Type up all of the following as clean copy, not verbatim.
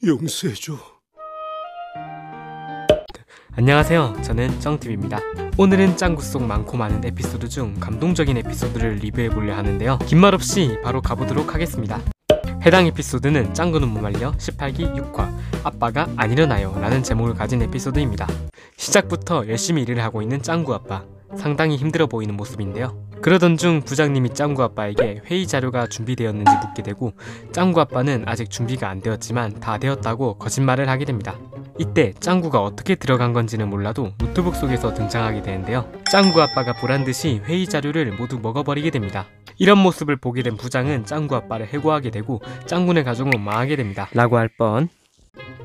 용서해줘. 안녕하세요, 저는 쩡TV입니다. 오늘은 짱구 속 많고 많은 에피소드 중 감동적인 에피소드를 리뷰해보려 하는데요, 긴 말 없이 바로 가보도록 하겠습니다. 해당 에피소드는 짱구는 못 말려 18기 6화 아빠가 안 일어나요 라는 제목을 가진 에피소드입니다. 시작부터 열심히 일을 하고 있는 짱구 아빠, 상당히 힘들어 보이는 모습인데요. 그러던 중 부장님이 짱구 아빠에게 회의 자료가 준비되었는지 묻게 되고, 짱구 아빠는 아직 준비가 안 되었지만 다 되었다고 거짓말을 하게 됩니다. 이때 짱구가 어떻게 들어간 건지는 몰라도 노트북 속에서 등장하게 되는데요, 짱구 아빠가 보란듯이 회의 자료를 모두 먹어버리게 됩니다. 이런 모습을 보게 된 부장은 짱구 아빠를 해고하게 되고 짱구네 가족은 망하게 됩니다 라고 할 뻔.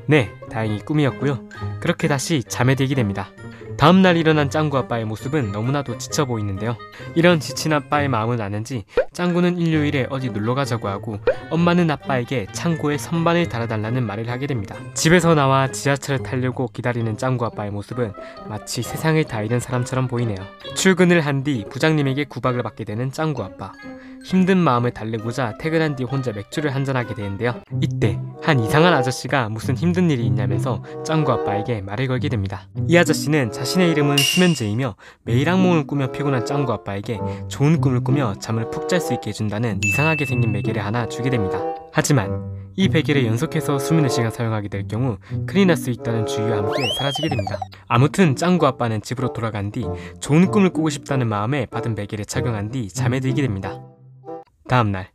네, 다행히 꿈이었고요. 그렇게 다시 잠에 들게 됩니다. 다음날 일어난 짱구 아빠의 모습은 너무나도 지쳐 보이는데요, 이런 지친 아빠의 마음은 아는지 짱구는 일요일에 어디 놀러가자고 하고, 엄마는 아빠에게 창고에 선반을 달아달라는 말을 하게 됩니다. 집에서 나와 지하철을 타려고 기다리는 짱구 아빠의 모습은 마치 세상을 다 잃은 사람처럼 보이네요. 출근을 한 뒤 부장님에게 구박을 받게 되는 짱구 아빠. 힘든 마음을 달래고자 퇴근한 뒤 혼자 맥주를 한잔하게 되는데요, 이때 한 이상한 아저씨가 무슨 힘든 일이 있냐면서 짱구 아빠에게 말을 걸게 됩니다. 이 아저씨는 자신의 이름은 수면제이며 매일 악몽을 꾸며 피곤한 짱구 아빠에게 좋은 꿈을 꾸며 잠을 푹 잘 수 있게 해준다는 이상하게 생긴 베개를 하나 주게 됩니다. 하지만 이 베개를 연속해서 수면의 시간 사용하게 될 경우 큰일 날 수 있다는 주의와 함께 사라지게 됩니다. 아무튼 짱구 아빠는 집으로 돌아간 뒤 좋은 꿈을 꾸고 싶다는 마음에 받은 베개를 착용한 뒤 잠에 들게 됩니다. 다음날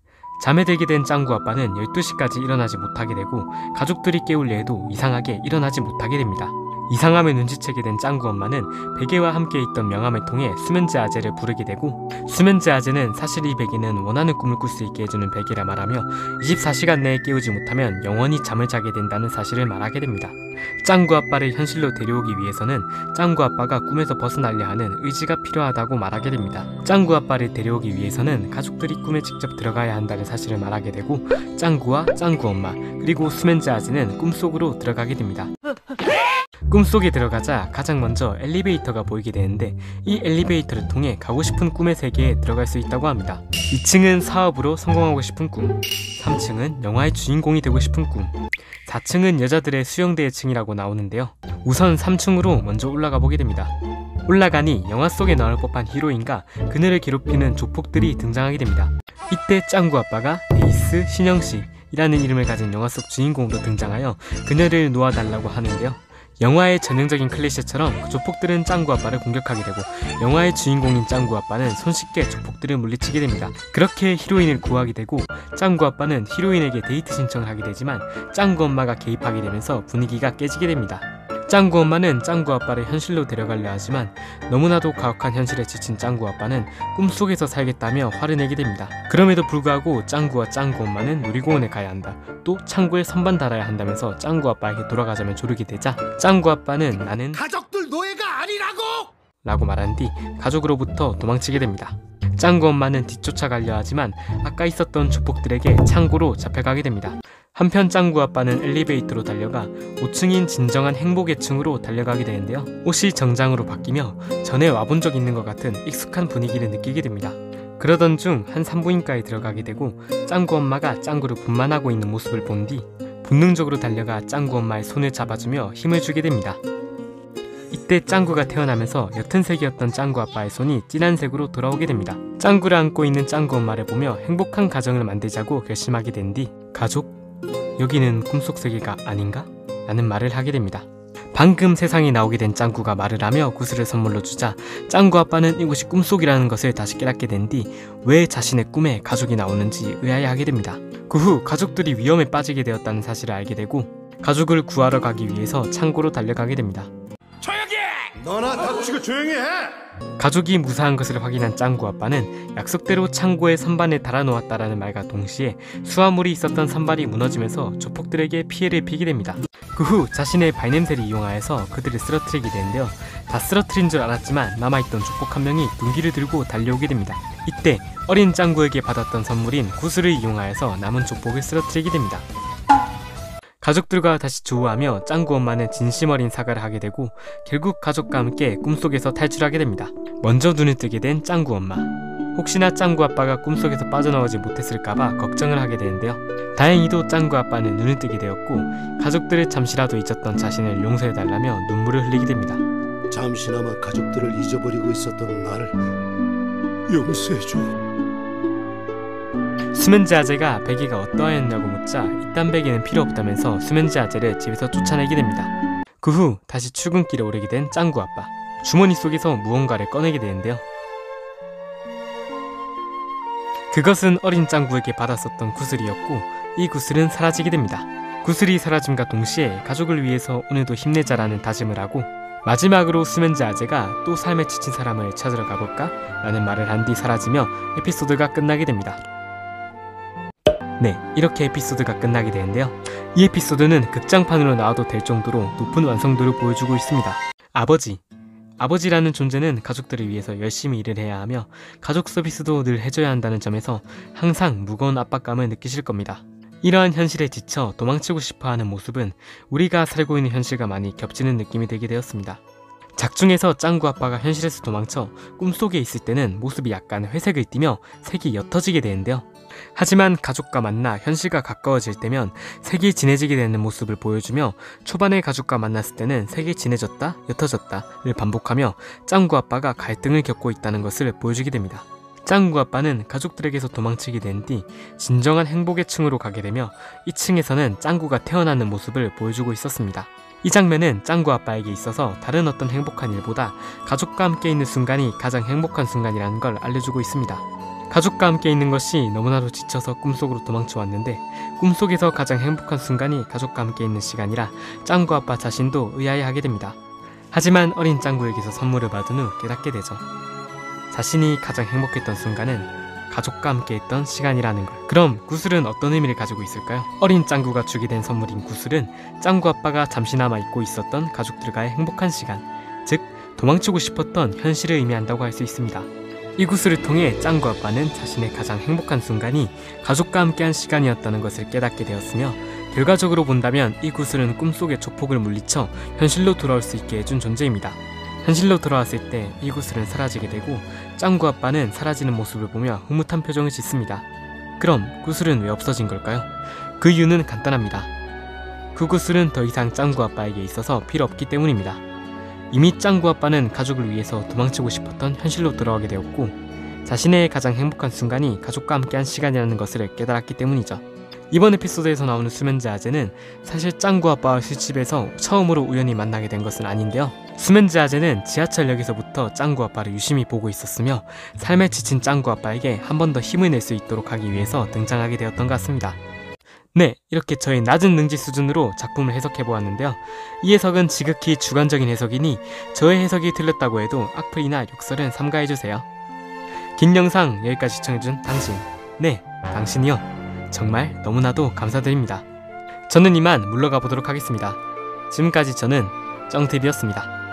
잠에 들게 된 짱구 아빠는 12시까지 일어나지 못하게 되고, 가족들이 깨우려 해도 이상하게 일어나지 못하게 됩니다. 이상함을 눈치채게 된 짱구 엄마는 베개와 함께 있던 명함을 통해 수면제 아재를 부르게 되고, 수면제 아재는 사실 이 베개는 원하는 꿈을 꿀 수 있게 해주는 베개라 말하며 24시간 내에 깨우지 못하면 영원히 잠을 자게 된다는 사실을 말하게 됩니다. 짱구 아빠를 현실로 데려오기 위해서는 짱구 아빠가 꿈에서 벗어나려 하는 의지가 필요하다고 말하게 됩니다. 짱구 아빠를 데려오기 위해서는 가족들이 꿈에 직접 들어가야 한다는 사실을 말하게 되고, 짱구와 짱구 엄마 그리고 수면제 아재는 꿈속으로 들어가게 됩니다. 꿈속에 들어가자 가장 먼저 엘리베이터가 보이게 되는데, 이 엘리베이터를 통해 가고 싶은 꿈의 세계에 들어갈 수 있다고 합니다. 2층은 사업으로 성공하고 싶은 꿈, 3층은 영화의 주인공이 되고 싶은 꿈, 4층은 여자들의 수영대회 층이라고 나오는데요, 우선 3층으로 먼저 올라가 보게 됩니다. 올라가니 영화 속에 나올 법한 히로인과 그녀를 괴롭히는 조폭들이 등장하게 됩니다. 이때 짱구 아빠가 에이스 신영씨이라는 이름을 가진 영화 속 주인공으로 등장하여 그녀를 놓아달라고 하는데요, 영화의 전형적인 클리셰처럼 조폭들은 짱구 아빠를 공격하게 되고, 영화의 주인공인 짱구 아빠는 손쉽게 조폭들을 물리치게 됩니다. 그렇게 히로인을 구하게 되고, 짱구 아빠는 히로인에게 데이트 신청을 하게 되지만 짱구 엄마가 개입하게 되면서 분위기가 깨지게 됩니다. 짱구 엄마는 짱구 아빠를 현실로 데려가려 하지만 너무나도 가혹한 현실에 지친 짱구 아빠는 꿈속에서 살겠다며 화를 내게 됩니다. 그럼에도 불구하고 짱구와 짱구 엄마는 놀이공원에 가야 한다, 또 창고에 선반 달아야 한다면서 짱구 아빠에게 돌아가자며 조르게 되자, 짱구 아빠는 나는 가족들 노예가 아니라고! 라고 말한 뒤 가족으로부터 도망치게 됩니다. 짱구 엄마는 뒤쫓아가려 하지만 아까 있었던 조폭들에게 창고로 잡혀가게 됩니다. 한편 짱구 아빠는 엘리베이터로 달려가 5층인 진정한 행복의 층으로 달려가게 되는데요, 옷이 정장으로 바뀌며 전에 와본 적 있는 것 같은 익숙한 분위기를 느끼게 됩니다. 그러던 중 한 산부인과에 들어가게 되고, 짱구 엄마가 짱구를 분만하고 있는 모습을 본 뒤 본능적으로 달려가 짱구 엄마의 손을 잡아주며 힘을 주게 됩니다. 이때 짱구가 태어나면서 옅은 색이었던 짱구 아빠의 손이 진한 색으로 돌아오게 됩니다. 짱구를 안고 있는 짱구 엄마를 보며 행복한 가정을 만들자고 결심하게 된 뒤, 가족? 여기는 꿈속 세계가 아닌가? 라는 말을 하게 됩니다. 방금 세상에 나오게 된 짱구가 말을 하며 구슬을 선물로 주자, 짱구 아빠는 이곳이 꿈속이라는 것을 다시 깨닫게 된 뒤 왜 자신의 꿈에 가족이 나오는지 의아해하게 됩니다. 그 후 가족들이 위험에 빠지게 되었다는 사실을 알게 되고, 가족을 구하러 가기 위해서 창고로 달려가게 됩니다. 조용히 해! 너나 닥치고 조용히 해! 가족이 무사한 것을 확인한 짱구 아빠는 약속대로 창고에 선반을 달아놓았다라는 말과 동시에 수화물이 있었던 선반이 무너지면서 조폭들에게 피해를 입히게 됩니다. 그 후 자신의 발냄새를 이용하여서 그들을 쓰러뜨리게 되는데요, 다 쓰러뜨린 줄 알았지만 남아있던 조폭 한 명이 둔기를 들고 달려오게 됩니다. 이때 어린 짱구에게 받았던 선물인 구슬을 이용하여서 남은 조폭을 쓰러뜨리게 됩니다. 가족들과 다시 조우하며 짱구 엄마는 진심 어린 사과를 하게 되고, 결국 가족과 함께 꿈속에서 탈출하게 됩니다. 먼저 눈을 뜨게 된 짱구 엄마. 혹시나 짱구 아빠가 꿈속에서 빠져나오지 못했을까봐 걱정을 하게 되는데요. 다행히도 짱구 아빠는 눈을 뜨게 되었고 가족들을 잠시라도 잊었던 자신을 용서해달라며 눈물을 흘리게 됩니다. 잠시나마 가족들을 잊어버리고 있었던 나를 용서해줘. 수면제 아재가 베개가 어떠하였냐고 묻자 이딴 베개는 필요 없다면서 수면제 아재를 집에서 쫓아내게 됩니다. 그 후 다시 출근길에 오르게 된 짱구 아빠. 주머니 속에서 무언가를 꺼내게 되는데요. 그것은 어린 짱구에게 받았었던 구슬이었고 이 구슬은 사라지게 됩니다. 구슬이 사라짐과 동시에 가족을 위해서 오늘도 힘내자라는 다짐을 하고 마지막으로 수면제 아재가 또 삶에 지친 사람을 찾으러 가볼까? 라는 말을 한 뒤 사라지며 에피소드가 끝나게 됩니다. 네, 이렇게 에피소드가 끝나게 되는데요. 이 에피소드는 극장판으로 나와도 될 정도로 높은 완성도를 보여주고 있습니다. 아버지라는 존재는 가족들을 위해서 열심히 일을 해야 하며 가족 서비스도 늘 해줘야 한다는 점에서 항상 무거운 압박감을 느끼실 겁니다. 이러한 현실에 지쳐 도망치고 싶어하는 모습은 우리가 살고 있는 현실과 많이 겹치는 느낌이 들게 되었습니다. 작중에서 짱구 아빠가 현실에서 도망쳐 꿈속에 있을 때는 모습이 약간 회색을 띠며 색이 옅어지게 되는데요. 하지만 가족과 만나 현실과 가까워질 때면 색이 진해지게 되는 모습을 보여주며 초반에 가족과 만났을 때는 색이 진해졌다 옅어졌다를 반복하며 짱구 아빠가 갈등을 겪고 있다는 것을 보여주게 됩니다. 짱구 아빠는 가족들에게서 도망치게 된 뒤 진정한 행복의 층으로 가게 되며 이 층에서는 짱구가 태어나는 모습을 보여주고 있었습니다. 이 장면은 짱구 아빠에게 있어서 다른 어떤 행복한 일보다 가족과 함께 있는 순간이 가장 행복한 순간이라는 걸 알려주고 있습니다. 가족과 함께 있는 것이 너무나도 지쳐서 꿈속으로 도망쳐 왔는데 꿈속에서 가장 행복한 순간이 가족과 함께 있는 시간이라 짱구 아빠 자신도 의아해하게 됩니다. 하지만 어린 짱구에게서 선물을 받은 후 깨닫게 되죠. 자신이 가장 행복했던 순간은 가족과 함께 했던 시간이라는 걸. 그럼 구슬은 어떤 의미를 가지고 있을까요? 어린 짱구가 주게 된 선물인 구슬은 짱구 아빠가 잠시나마 잊고 있었던 가족들과의 행복한 시간, 즉 도망치고 싶었던 현실을 의미한다고 할 수 있습니다. 이 구슬을 통해 짱구 아빠는 자신의 가장 행복한 순간이 가족과 함께한 시간이었다는 것을 깨닫게 되었으며 결과적으로 본다면 이 구슬은 꿈속의 조폭을 물리쳐 현실로 돌아올 수 있게 해준 존재입니다. 현실로 돌아왔을 때 이 구슬은 사라지게 되고 짱구 아빠는 사라지는 모습을 보며 흐뭇한 표정을 짓습니다. 그럼 구슬은 왜 없어진 걸까요? 그 이유는 간단합니다. 그 구슬은 더 이상 짱구 아빠에게 있어서 필요 없기 때문입니다. 이미 짱구 아빠는 가족을 위해서 도망치고 싶었던 현실로 돌아오게 되었고 자신의 가장 행복한 순간이 가족과 함께한 시간이라는 것을 깨달았기 때문이죠. 이번 에피소드에서 나오는 수면제 아재는 사실 짱구 아빠와 술집에서 처음으로 우연히 만나게 된 것은 아닌데요. 수면제 아재는 지하철역에서부터 짱구 아빠를 유심히 보고 있었으며 삶에 지친 짱구 아빠에게 한 번 더 힘을 낼 수 있도록 하기 위해서 등장하게 되었던 것 같습니다. 네, 이렇게 저희 낮은 능지 수준으로 작품을 해석해보았는데요. 이 해석은 지극히 주관적인 해석이니 저의 해석이 틀렸다고 해도 악플이나 욕설은 삼가해주세요. 긴 영상 여기까지 시청해준 당신, 네, 당신이요. 정말 너무나도 감사드립니다. 저는 이만 물러가 보도록 하겠습니다. 지금까지 저는 쩡TV였습니다.